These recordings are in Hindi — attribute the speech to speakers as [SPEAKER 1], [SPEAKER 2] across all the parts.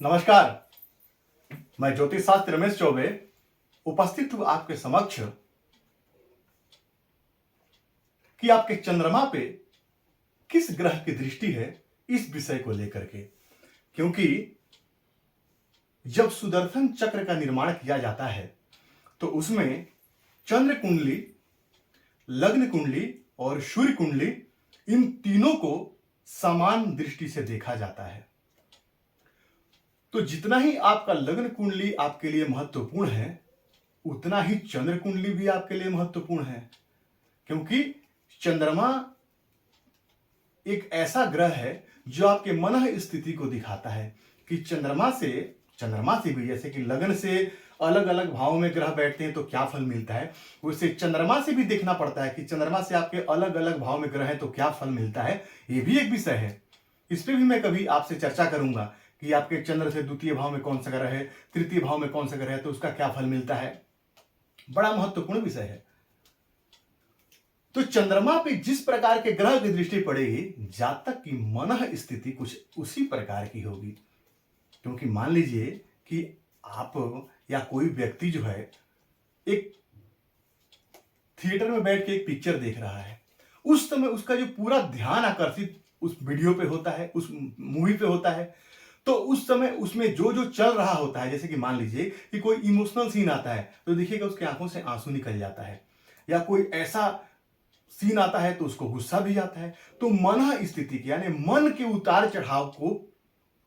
[SPEAKER 1] नमस्कार। मैं ज्योतिष शास्त्री रमेश चौबे उपस्थित हूं आपके समक्ष कि आपके चंद्रमा पे किस ग्रह की दृष्टि है इस विषय को लेकर के। क्योंकि जब सुदर्शन चक्र का निर्माण किया जाता है तो उसमें चंद्र कुंडली, लग्न कुंडली और सूर्य कुंडली, इन तीनों को समान दृष्टि से देखा जाता है। तो जितना ही आपका लग्न कुंडली आपके लिए महत्वपूर्ण है, उतना ही चंद्र कुंडली भी आपके लिए महत्वपूर्ण है। क्योंकि चंद्रमा एक ऐसा ग्रह है जो आपके मन स्थिति को दिखाता है कि चंद्रमा से भी, जैसे कि लग्न से अलग अलग भावों में ग्रह बैठते हैं तो क्या फल मिलता है, वैसे चंद्रमा से भी देखना पड़ता है कि चंद्रमा से आपके अलग अलग भाव में ग्रह हैं तो क्या फल मिलता है। ये भी एक विषय है, इस पर भी मैं कभी आपसे चर्चा करूंगा कि आपके चंद्र से द्वितीय भाव में कौन सा ग्रह है, तृतीय भाव में कौन सा ग्रह है, तो उसका क्या फल मिलता है। बड़ा महत्वपूर्ण विषय है। तो चंद्रमा पे जिस प्रकार के ग्रह की दृष्टि पड़ेगी, जातक की मन स्थिति कुछ उसी प्रकार की होगी। क्योंकि मान लीजिए कि आप या कोई व्यक्ति जो है एक थिएटर में बैठ के एक पिक्चर देख रहा है, उस समय उसका जो पूरा ध्यान आकर्षित उस वीडियो पे होता है, उस मूवी पे होता है, तो उस समय उसमें जो जो चल रहा होता है, जैसे कि मान लीजिए कि कोई इमोशनल सीन आता है तो देखिएगा उसकी आंखों से आंसू निकल जाता है, या कोई ऐसा सीन आता है तो उसको गुस्सा भी आता है। तो मन स्थिति की, यानी मन के उतार चढ़ाव को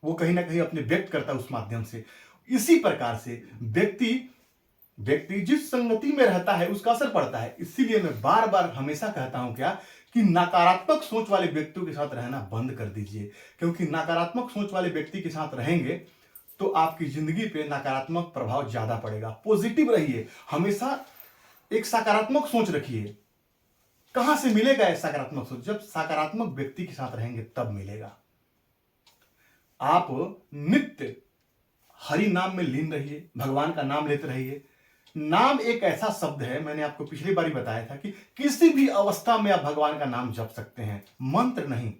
[SPEAKER 1] वो कहीं ना कहीं अपने व्यक्त करता है उस माध्यम से। इसी प्रकार से व्यक्ति जिस संगति में रहता है उसका असर पड़ता है। इसीलिए मैं बार बार हमेशा कहता हूं कि नकारात्मक सोच वाले व्यक्तियों के साथ रहना बंद कर दीजिए। क्योंकि नकारात्मक सोच वाले व्यक्ति के साथ रहेंगे तो आपकी जिंदगी पे नकारात्मक प्रभाव ज्यादा पड़ेगा। पॉजिटिव रहिए, हमेशा एक सकारात्मक सोच रखिए। कहां से मिलेगा यह सकारात्मक सोच? जब सकारात्मक व्यक्ति के साथ रहेंगे तब मिलेगा। आप नित्य हरि नाम में लीन रहिए, भगवान का नाम लेते रहिए। नाम एक ऐसा शब्द है, मैंने आपको पिछली बार ही बताया था कि किसी भी अवस्था में आप भगवान का नाम जप सकते हैं। मंत्र नहीं,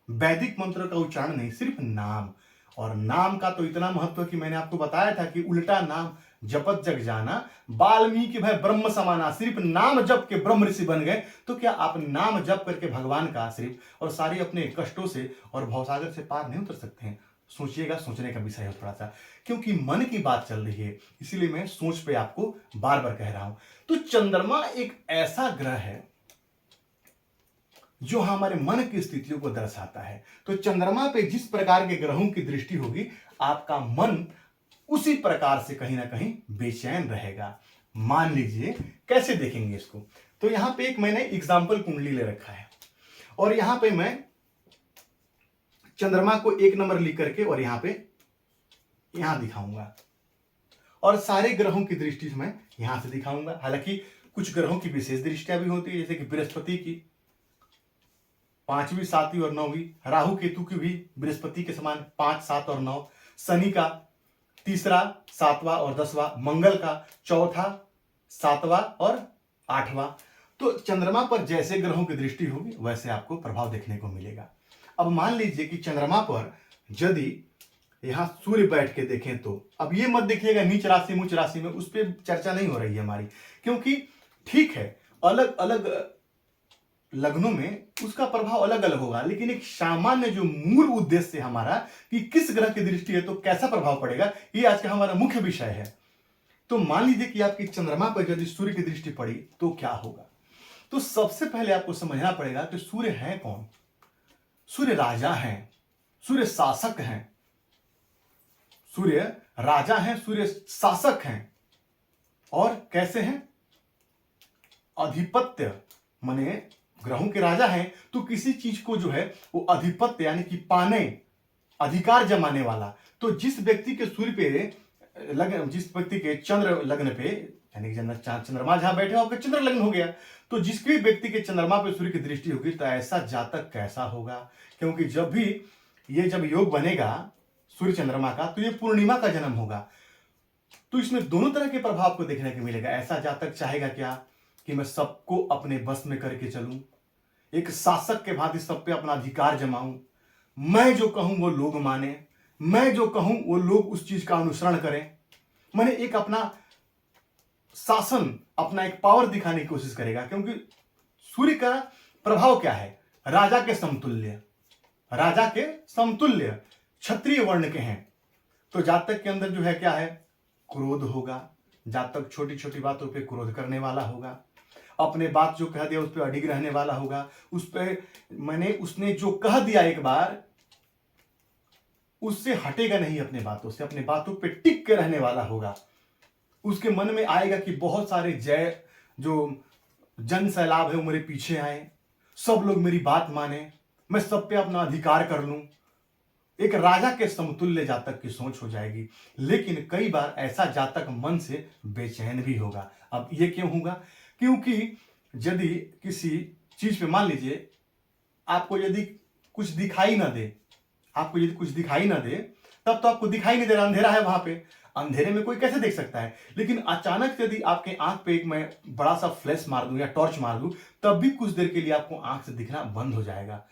[SPEAKER 1] वैदिक मंत्र का उच्चारण नहीं, सिर्फ नाम। और नाम का तो इतना महत्व कि मैंने आपको बताया था कि उल्टा नाम जपत जग जाना, वाल्मीकि भय ब्रह्म समाना। सिर्फ नाम जप के ब्रह्म ऋषि बन गए। तो क्या आप नाम जप करके भगवान का सिर्फ और सारी अपने कष्टों से और भवसागर से पार नहीं उतर सकते हैं? सोचिएगा, सोचने का विषय है थोड़ा सा, क्योंकि मन की बात चल रही है, इसीलिए मैं सोच पे आपको बार बार कह रहा हूं। तो चंद्रमा एक ऐसा ग्रह है जो हमारे मन की स्थितियों को दर्शाता है। तो चंद्रमा पे जिस प्रकार के ग्रहों की दृष्टि होगी, आपका मन उसी प्रकार से कहीं ना कहीं बेचैन रहेगा। मान लीजिए, कैसे देखेंगे इसको? तो यहां पे एक मैंने एग्जाम्पल कुंडली ले रखा है और यहां पे मैं चंद्रमा को 1 नंबर लिख करके और यहां दिखाऊंगा, और सारे ग्रहों की दृष्टि मैं यहां से दिखाऊंगा। हालांकि कुछ ग्रहों की विशेष दृष्टियां भी होती है, जैसे कि बृहस्पति की 5वीं, 7वीं और 9वीं, राहु केतु की भी बृहस्पति के समान 5, 7 और 9, शनि का 3रा, 7वां और 10वां, मंगल का 4था, 7वां और 8वां। तो चंद्रमा पर जैसे ग्रहों की दृष्टि होगी वैसे आपको प्रभाव देखने को मिलेगा। अब मान लीजिए कि चंद्रमा पर यदि यहां सूर्य बैठ के देखें, तो अब ये मत देखिएगा नीच राशि मुच राशि में, उस पर चर्चा नहीं हो रही है हमारी। क्योंकि ठीक है, अलग अलग लग्नों में उसका प्रभाव अलग अलग होगा, लेकिन एक सामान्य जो मूल उद्देश्य है हमारा कि किस ग्रह की दृष्टि है तो कैसा प्रभाव पड़ेगा, ये आज का हमारा मुख्य विषय है। तो मान लीजिए कि आपकी चंद्रमा पर यदि सूर्य की दृष्टि पड़ी तो क्या होगा? तो सबसे पहले आपको समझना पड़ेगा कि सूर्य है कौन। सूर्य राजा हैं, सूर्य शासक हैं, सूर्य राजा हैं, सूर्य शासक हैं। और कैसे हैं? अधिपत्य, माने ग्रहों के राजा हैं तो किसी चीज को जो है वो अधिपत्य यानी कि पाने, अधिकार जमाने वाला। तो जिस व्यक्ति के सूर्य पे लग्न, जिस व्यक्ति के चंद्र लग्न पे, यानी चंद्रमा जहां बैठे हो, आपका चंद्र लग्न हो गया, तो जिसके व्यक्ति के चंद्रमा पे सूर्य की दृष्टि होगी तो ऐसा जातक कैसा होगा? क्योंकि जब योग बनेगा सूर्य चंद्रमा का, तो ये पूर्णिमा का जन्म होगा। तो इसमें दोनों तरह के प्रभाव को देखने को मिलेगा। ऐसा जातक चाहेगा क्या कि मैं सबको अपने बस में करके चलूं, एक शासक के भांति सब पे अपना अधिकार जमाऊं, मैं जो कहूं वो लोग माने, मैं जो कहूं वो लोग उस चीज का अनुसरण करें। मैंने एक अपना शासन, अपना एक पावर दिखाने की कोशिश करेगा, क्योंकि सूर्य का प्रभाव क्या है? राजा के समतुल्य, राजा के समतुल्य क्षत्रिय वर्ण के हैं। तो जातक के अंदर जो है क्या है? क्रोध होगा। जातक छोटी छोटी बातों पे क्रोध करने वाला होगा, अपने बात जो कह दिया उस पर अडिग रहने वाला होगा, उस पे मैंने उसने जो कह दिया एक बार उससे हटेगा नहीं, अपने बातों से, अपने बातों पे टिक के रहने वाला होगा। उसके मन में आएगा कि बहुत सारे जय जो जन सैलाब है वो मेरे पीछे आए, सब लोग मेरी बात माने, मैं सब पे अपना अधिकार कर लूं। एक राजा के समतुल्य जातक की सोच हो जाएगी। लेकिन कई बार ऐसा जातक मन से बेचैन भी होगा। अब ये क्यों होगा? क्योंकि यदि किसी चीज पे, मान लीजिए आपको यदि कुछ दिखाई ना दे, आपको यदि कुछ दिखाई ना दे, तब तो आपको दिखाई नहीं दे रहा, अंधेरा है वहां पे, अंधेरे में कोई कैसे देख सकता है। लेकिन अचानक यदि आपके आंख पे एक मैं बड़ा सा फ्लैश मार दूं या टॉर्च मार दूं, तब भी कुछ देर के लिए आपको आंख से दिखना बंद हो जाएगा।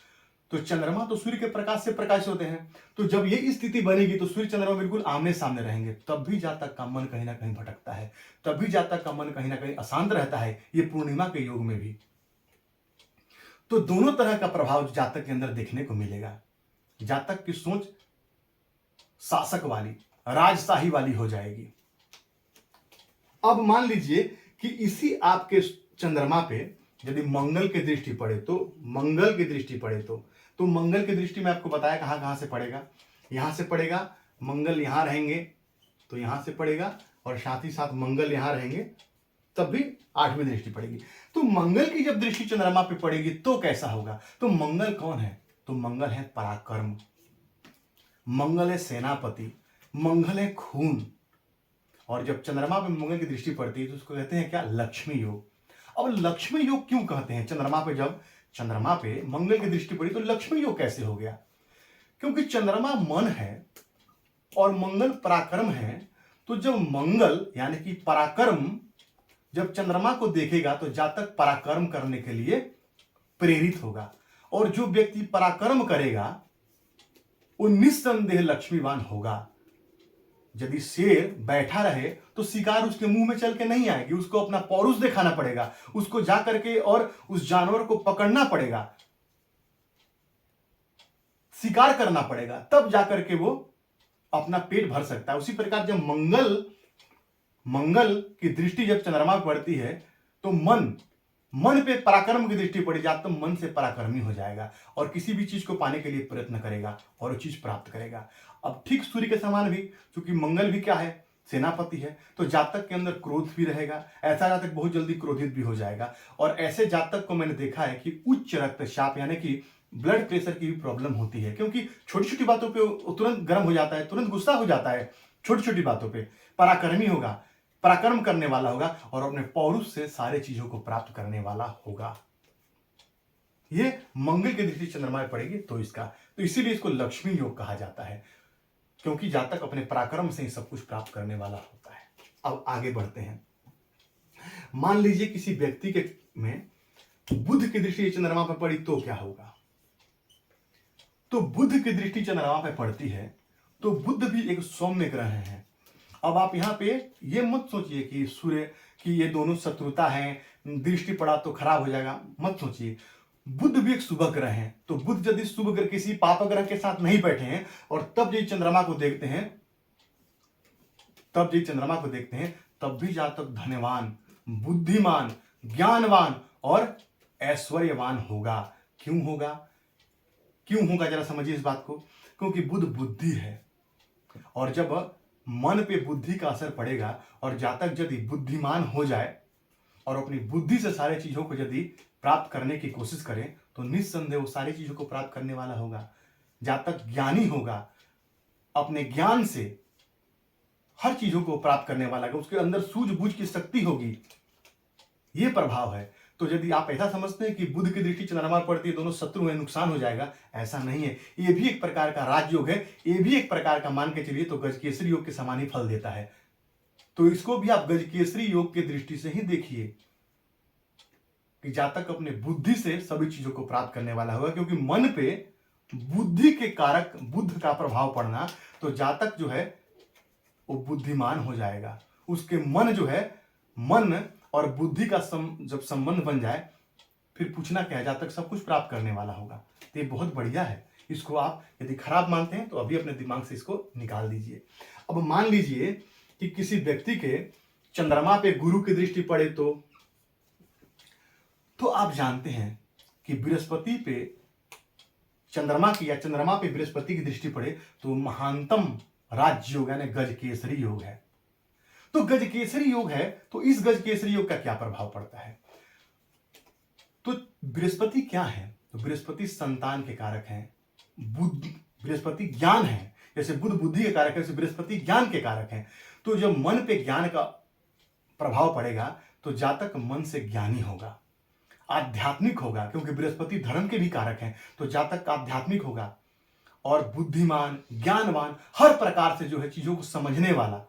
[SPEAKER 1] तो चंद्रमा तो सूर्य के प्रकाश से प्रकाशित होते हैं। तो जब ये स्थिति बनेगी तो सूर्य चंद्रमा बिल्कुल आमने सामने रहेंगे, तब भी जातक का मन कहीं ना कहीं भटकता है, तब भी जातक का मन कहीं ना कहीं अशांत रहता है, ये पूर्णिमा के योग में भी। तो दोनों तरह का प्रभाव जातक के अंदर देखने को मिलेगा। जातक की सोच शासक वाली, राजशाही वाली हो जाएगी। अब मान लीजिए कि इसी आपके चंद्रमा पे यदि मंगल की दृष्टि पड़े, तो मंगल की दृष्टि पड़े तो मंगल की दृष्टि में आपको बताया कहां कहां से पड़ेगा। यहां से पड़ेगा, मंगल यहां रहेंगे तो यहां से पड़ेगा, और साथ ही साथ मंगल यहां रहेंगे तब भी 8वीं दृष्टि पड़ेगी। तो मंगल की जब दृष्टि चंद्रमा पे पड़ेगी तो कैसा होगा? तो मंगल कौन है? तो मंगल है पराक्रम, मंगल है सेनापति, मंगल है खून। और जब चंद्रमा पे मंगल की दृष्टि पड़ती है तो उसको कहते हैं क्या? लक्ष्मी योग। अब लक्ष्मी योग क्यों कहते हैं? चंद्रमा पे जब चंद्रमा पे मंगल की दृष्टि पड़ी तो लक्ष्मी योग कैसे हो गया? क्योंकि चंद्रमा मन है और मंगल पराक्रम है। तो जब मंगल यानी कि पराक्रम जब चंद्रमा को देखेगा तो जातक पराक्रम करने के लिए प्रेरित होगा, और जो व्यक्ति पराक्रम करेगा वो निस्संदेह लक्ष्मीवान होगा। यदि शेर बैठा रहे तो शिकार उसके मुंह में चल के नहीं आएगी, उसको अपना पौरुष दिखाना पड़ेगा, उसको जाकर के और उस जानवर को पकड़ना पड़ेगा, शिकार करना पड़ेगा, तब जाकर के वो अपना पेट भर सकता है। उसी प्रकार जब मंगल की दृष्टि जब चंद्रमा पर पड़ती है तो मन पे पराक्रम की दृष्टि पड़ी जाती, तो मन से पराक्रमी हो जाएगा और किसी भी चीज को पाने के लिए प्रयत्न करेगा और वो चीज प्राप्त करेगा। अब ठीक सूर्य के समान भी, क्योंकि मंगल भी क्या है? सेनापति है। तो जातक के अंदर क्रोध भी रहेगा, ऐसा जातक बहुत जल्दी क्रोधित भी हो जाएगा। और ऐसे जातक को मैंने देखा है कि उच्च रक्तचाप यानी कि ब्लड प्रेशर की भी प्रॉब्लम होती है, क्योंकि छोटी छोटी बातों पे तुरंत गर्म हो जाता है, तुरंत गुस्सा हो जाता है, छोटी छोटी बातों पे। पराक्रमी होगा, पराक्रम करने वाला होगा और अपने पौरुष से सारे चीजों को प्राप्त करने वाला होगा। ये मंगल की दृष्टि चंद्रमा में पड़ेगी तो इसीलिए इसको लक्ष्मी योग कहा जाता है, क्योंकि जातक अपने पराक्रम से ही सब कुछ प्राप्त करने वाला होता है। अब आगे बढ़ते हैं। मान लीजिए किसी व्यक्ति के में बुध की दृष्टि चंद्रमा पर पड़ी तो क्या होगा? तो बुध की दृष्टि चंद्रमा पर पड़ती है तो बुध भी एक सौम्य ग्रह है। अब आप यहां पे ये मत सोचिए कि सूर्य की ये दोनों शत्रुता है, दृष्टि पड़ा तो खराब हो जाएगा, मत सोचिए। बुध भी एक शुभ ग्रह है, तो बुध यदि शुभ ग्रह किसी पाप ग्रह के साथ नहीं बैठे हैं और तब जो चंद्रमा को देखते हैं तब भी जातक धनवान, बुद्धिमान, ज्ञानवान और ऐश्वर्यवान होगा। क्यों होगा जरा समझिए इस बात को। क्योंकि बुध बुद्धि है, और जब मन पे बुद्धि का असर पड़ेगा और जातक यदि बुद्धिमान हो जाए और अपनी बुद्धि से सारी चीजों को यदि प्राप्त करने की कोशिश करे तो निस्संदेह वो सारी चीजों को प्राप्त करने वाला होगा। जातक ज्ञानी होगा, अपने ज्ञान से हर चीजों को प्राप्त करने वाला होगा, उसके अंदर सूझबूझ की शक्ति होगी। ये प्रभाव है। तो यदि आप ऐसा समझते हैं कि बुध की दृष्टि चंद्रमा पर पड़ती है दोनों शत्रु हैं, नुकसान हो जाएगा, ऐसा नहीं है। ये भी एक प्रकार का राजयोग है, ये भी एक प्रकार का मान के चलिए तो गजकेसरी योग के समान ही फल देता है। तो इसको भी आप गजकेसरी योग की दृष्टि से ही देखिए कि जातक अपने बुद्धि से सभी चीजों को प्राप्त करने वाला होगा, क्योंकि मन पे बुद्धि के कारक बुद्ध का प्रभाव पड़ना, तो जातक जो है वो बुद्धिमान हो जाएगा। उसके मन जो है, मन और बुद्धि का जब संबंध बन जाए, फिर पूछना क्या है, जातक सब कुछ प्राप्त करने वाला होगा। तो ये बहुत बढ़िया है। इसको आप यदि खराब मानते हैं तो अभी अपने दिमाग से इसको निकाल दीजिए। अब मान लीजिए कि किसी व्यक्ति के चंद्रमा पे गुरु की दृष्टि पड़े तो आप जानते हैं कि बृहस्पति पे चंद्रमा की या चंद्रमा पे बृहस्पति की दृष्टि पड़े तो महानतम राज योग यानी गजकेसरी योग है। तो गजकेसरी योग है, तो इस गजकेसरी योग का क्या प्रभाव पड़ता है? तो बृहस्पति क्या है? तो बृहस्पति संतान के कारक हैं। बुद्ध, बृहस्पति ज्ञान है। जैसे बुद्ध बुद्धि के कारक है, वैसे बृहस्पति ज्ञान के कारक हैं। तो जब मन पे ज्ञान का प्रभाव पड़ेगा तो जातक मन से ज्ञानी होगा, आध्यात्मिक होगा, क्योंकि बृहस्पति धर्म के भी कारक हैं। तो जातक आध्यात्मिक होगा और बुद्धिमान, ज्ञानवान, हर प्रकार से जो है चीजों को समझने वाला।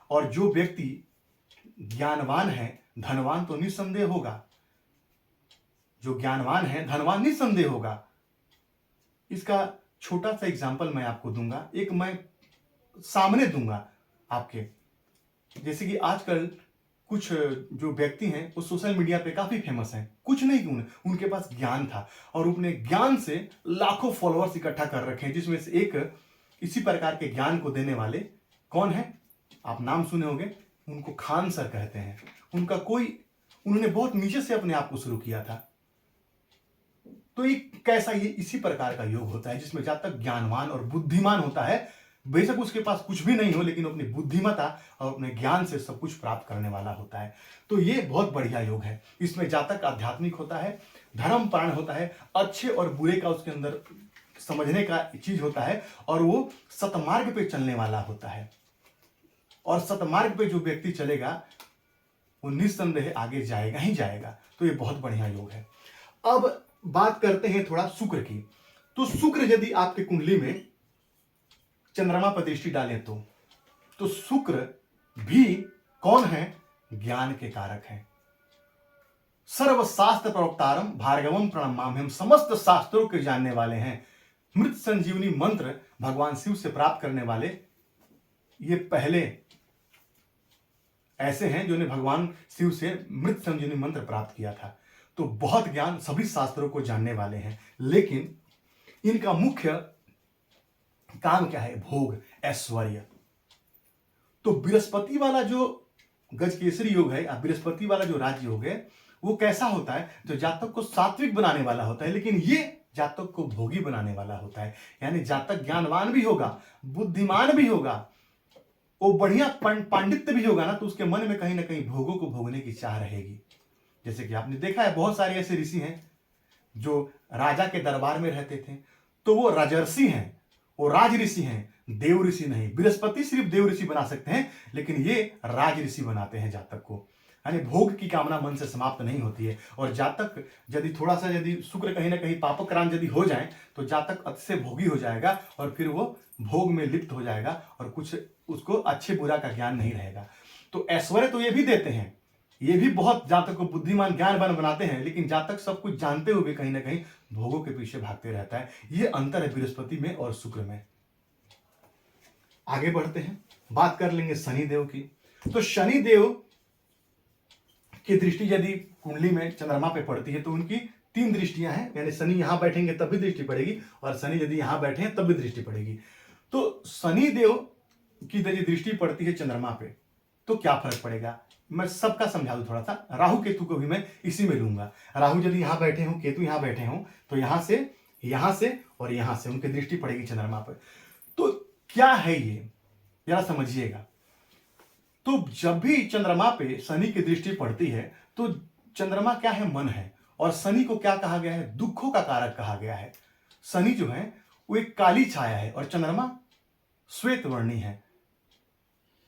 [SPEAKER 1] और जो व्यक्ति ज्ञानवान है, धनवान तो निस्संदेह होगा। जो ज्ञानवान है, धनवान निस्संदेह होगा। इसका छोटा सा एग्जाम्पल मैं आपको दूंगा, एक मैं सामने दूंगा आपके। जैसे कि आजकल कुछ जो व्यक्ति हैं वो सोशल मीडिया पे काफी फेमस हैं। कुछ नहीं क्यों, उनके पास ज्ञान था और अपने ज्ञान से लाखों फॉलोअर्स इकट्ठा कर रखे हैं, जिसमें से एक इसी प्रकार के ज्ञान को देने वाले कौन है? आप नाम सुने होंगे, उनको खान सर कहते हैं। उन्होंने बहुत नीचे से अपने आप को शुरू किया था। तो ये कैसा, ये इसी प्रकार का योग होता है जिसमें जब तक ज्ञानवान और बुद्धिमान होता है, बेशक उसके पास कुछ भी नहीं हो, लेकिन अपनी बुद्धिमत्ता और अपने ज्ञान से सब कुछ प्राप्त करने वाला होता है। तो ये बहुत बढ़िया योग है। इसमें जातक आध्यात्मिक होता है, धर्मपरायण होता है, अच्छे और बुरे का उसके अंदर समझने का चीज होता है, और वो सतमार्ग पे चलने वाला होता है। और सतमार्ग पे जो व्यक्ति चलेगा वो निस्संदेह आगे जाएगा ही जाएगा। तो ये बहुत बढ़िया योग है। अब बात करते हैं थोड़ा शुक्र की। तो शुक्र यदि आपके कुंडली में चंद्रमा पर दृष्टि डाले तो शुक्र भी कौन है? ज्ञान के कारक हैं। सर्वशास्त्र प्रवक्तारम भार्गवम प्रणमाम्यहम, समस्त शास्त्रों के जानने वाले हैं। मृत संजीवनी मंत्र भगवान शिव से प्राप्त करने वाले ये पहले ऐसे हैं जो ने भगवान शिव से मृत संजीवनी मंत्र प्राप्त किया था। तो बहुत ज्ञान, सभी शास्त्रों को जानने वाले हैं, लेकिन इनका मुख्य काम क्या है? भोग, ऐश्वर्य। तो बृहस्पति वाला जो गजकेसरी योग है, बृहस्पति वाला जो राज योग है, वो कैसा होता है? तो जातक को सात्विक बनाने वाला होता है, लेकिन ये जातक को भोगी बनाने वाला होता है। यानी जातक ज्ञानवान भी होगा, बुद्धिमान भी होगा, वो बढ़िया पांडित्य भी होगा ना, तो उसके मन में कहीं ना कहीं भोगों को भोगने की चाह रहेगी। जैसे कि आपने देखा है, बहुत सारे ऐसे ऋषि हैं जो राजा के दरबार में रहते थे, तो वो राजर्षि हैं, वो राज ऋषि हैं, देव ऋषि नहीं। बृहस्पति सिर्फ देव ऋषि बना सकते हैं, लेकिन ये राज ऋषि बनाते हैं जातक को। यानी भोग की कामना मन से समाप्त नहीं होती है। और जातक यदि थोड़ा सा यदि शुक्र कहीं ना कहीं पापक्रांत यदि हो जाए तो जातक अतिशय भोगी हो जाएगा और फिर वो भोग में लिप्त हो जाएगा और कुछ उसको अच्छे बुरा का ज्ञान नहीं रहेगा। तो ऐश्वर्य तो ये भी देते हैं, ये भी बहुत जातक को बुद्धिमान ज्ञानवान बनाते हैं, लेकिन जातक सब कुछ जानते हुए कहीं ना कहीं भोगों के पीछे भागते रहता है। ये अंतर है बृहस्पति में और शुक्र में। आगे बढ़ते हैं, बात कर लेंगे शनिदेव की। तो शनिदेव की दृष्टि यदि कुंडली में चंद्रमा पे पड़ती है तो उनकी 3 दृष्टियां हैं, यानी शनि यहां बैठेंगे तब भी दृष्टि पड़ेगी और शनि यदि यहां बैठे हैं तब भी दृष्टि पड़ेगी। तो शनिदेव की यदि दृष्टि पड़ती है चंद्रमा पे तो क्या फर्क पड़ेगा? मैं सबका समझा दूं थोड़ा सा। राहु केतु को भी मैं इसी में लूंगा। राहु यदि यहां बैठे हो, केतु यहां बैठे हो, तो यहां से और यहां से उनकी दृष्टि पड़ेगी चंद्रमा पर। तो क्या है ये, जरा समझिएगा। तो जब भी चंद्रमा पे शनि की दृष्टि पड़ती है तो चंद्रमा क्या है? मन है। और शनि को क्या कहा गया है? दुखों का कारक कहा गया है। शनि जो है वो एक काली छाया है और चंद्रमा श्वेत वर्णी है।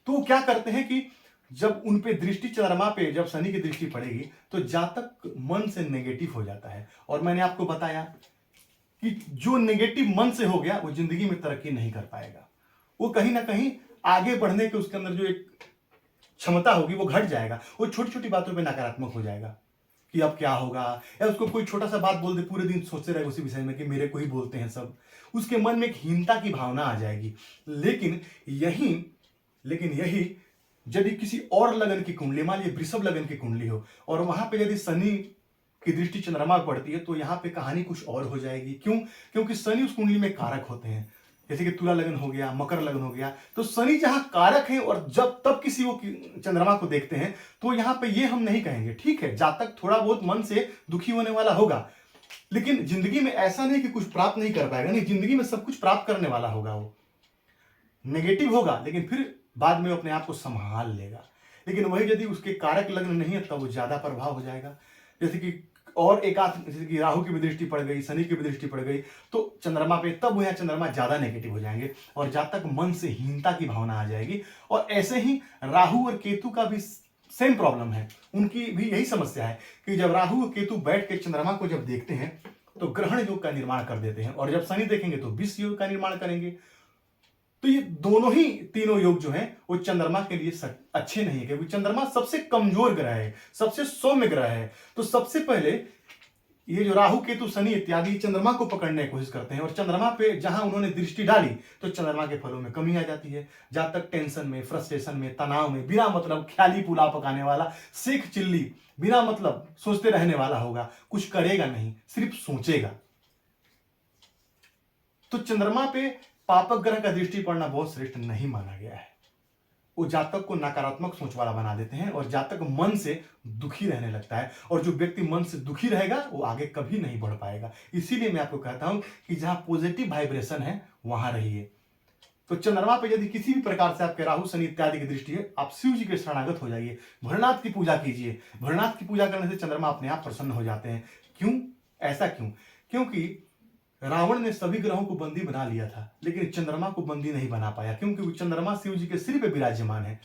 [SPEAKER 1] तो क्या करते हैं कि जब उन पे दृष्टि, चंद्रमा पे जब शनि की दृष्टि पड़ेगी तो जातक मन से नेगेटिव हो जाता है। और मैंने आपको बताया कि जो नेगेटिव मन से हो गया वो जिंदगी में तरक्की नहीं कर पाएगा। वो कहीं ना कहीं आगे बढ़ने के उसके अंदर जो एक क्षमता होगी वो घट जाएगा। वो छोटी छोटी बातों पे नकारात्मक हो जाएगा, कि अब क्या होगा, या उसको कोई छोटा सा बात बोल दे पूरे दिन सोचते रहे उसी विषय में कि मेरे को ही बोलते हैं सब, उसके मन में एक हीनता की भावना आ जाएगी। लेकिन यही लेकिन यही यदि किसी और लगन की कुंडली, मान लीजिए वृषभ लगन की कुंडली हो और वहां पे यदि शनि की दृष्टि चंद्रमा पर पड़ती है, तो यहाँ पे कहानी कुछ और हो जाएगी। क्यों? क्योंकि शनि उस कुंडली में कारक होते हैं। जैसे कि तुला लगन हो गया, मकर लगन हो गया, तो शनि जहां कारक है और जब तब किसी वो चंद्रमा को देखते हैं, तो यहाँ पे ये हम नहीं कहेंगे। ठीक है, जातक थोड़ा बहुत मन से दुखी होने वाला होगा, लेकिन जिंदगी में ऐसा नहीं कि कुछ प्राप्त नहीं कर पाएगा, नहीं, जिंदगी में सब कुछ प्राप्त करने वाला होगा। वो नेगेटिव होगा लेकिन फिर बाद में अपने आप को संभाल लेगा। लेकिन वही यदि उसके कारक लग्न नहीं है, तब वो ज्यादा प्रभाव हो जाएगा। जैसे कि और एक आध, जैसे कि राहु की भी दृष्टि पड़ गई, शनि की भी दृष्टि पड़ गई, तो चंद्रमा पे, तब वो यहाँ चंद्रमा ज्यादा नेगेटिव हो जाएंगे और जब तक मन से हीनता की भावना आ जाएगी। और ऐसे ही राहु और केतु का भी सेम प्रॉब्लम है, उनकी भी यही समस्या है कि जब राहु और केतु बैठ के चंद्रमा को जब देखते हैं तो ग्रहण योग का निर्माण कर देते हैं, और जब शनि देखेंगे तो विष योग का निर्माण करेंगे। तो ये दोनों ही तीनों योग जो हैं वो चंद्रमा के लिए अच्छे नहीं है, क्योंकि चंद्रमा सबसे कमजोर ग्रह है, सबसे सौम्य ग्रह है। तो सबसे पहले ये जो राहु केतु शनि इत्यादि चंद्रमा को पकड़ने की कोशिश करते हैं, और चंद्रमा पे जहां उन्होंने दृष्टि डाली तो चंद्रमा के फलों में कमी आ जाती है। जहां तक टेंशन में, फ्रस्ट्रेशन में, तनाव में, बिना मतलब ख्याली पुलाव पकाने वाला, सेख चिल्ली बिना मतलब सोचते रहने वाला होगा, कुछ करेगा नहीं, सिर्फ सोचेगा। तो चंद्रमा पे पापक ग्रह का दृष्टि पड़ना बहुत श्रेष्ठ नहीं माना गया है। वो जातक को नकारात्मक सोच वाला बना देते हैं और जातक मन से दुखी रहने लगता है, और जो व्यक्ति मन से दुखी रहेगा वो आगे कभी नहीं बढ़ पाएगा। इसीलिए मैं आपको कहता हूं कि जहां पॉजिटिव वाइब्रेशन है वहां रहिए। तो चंद्रमा पे यदि किसी भी प्रकार से आपके राहु शनि इत्यादि की दृष्टि है, आप शिव जी के शरणागत हो जाइए, भोलेनाथ की पूजा कीजिए। भोलेनाथ की पूजा करने से चंद्रमा अपने आप प्रसन्न हो जाते हैं। क्यों? ऐसा क्यों? क्योंकि रावण ने सभी ग्रहों को बंदी बना लिया था, लेकिन चंद्रमा को बंदी नहीं बना पाया, क्योंकि वो चंद्रमा शिव जी के सिर पे विराजमान है।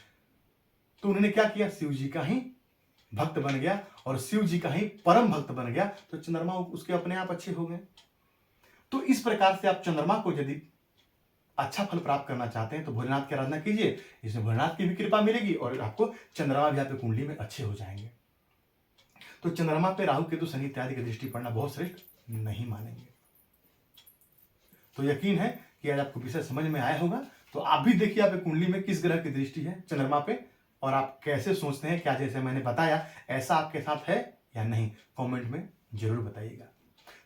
[SPEAKER 1] तो उन्होंने क्या किया? शिव जी का ही भक्त बन गया और शिव जी का ही परम भक्त बन गया, तो चंद्रमा उसके अपने आप अच्छे हो गए। तो इस प्रकार से आप चंद्रमा को यदि अच्छा फल प्राप्त करना चाहते हैं तो भोलेनाथ की आराधना कीजिए, इसमें भोलेनाथ की भी कृपा मिलेगी और आपको चंद्रमा भी आपकी कुंडली में अच्छे हो जाएंगे। तो चंद्रमा पे राहु केतु शनि इत्यादि की दृष्टि पड़ना बहुत श्रेष्ठ नहीं मानेंगे। तो यकीन है कि आज आपको विषय समझ में आया होगा। तो आप भी देखिए आपकी कुंडली में किस ग्रह की दृष्टि है चंद्रमा पे, और आप कैसे सोचते हैं, क्या जैसे मैंने बताया ऐसा आपके साथ है या नहीं, कमेंट में जरूर बताइएगा।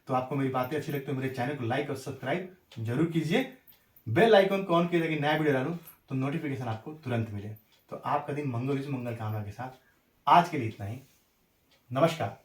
[SPEAKER 1] तो आपको मेरी बातें अच्छी लगती है मेरे चैनल को लाइक और सब्सक्राइब जरूर कीजिए। बेल आइकन को ऑन कीजिए ताकि नया वीडियो डालूं तो नोटिफिकेशन आपको तुरंत मिले। तो आपका दिन मंगल कामना के साथ आज के लिए इतना ही। नमस्कार।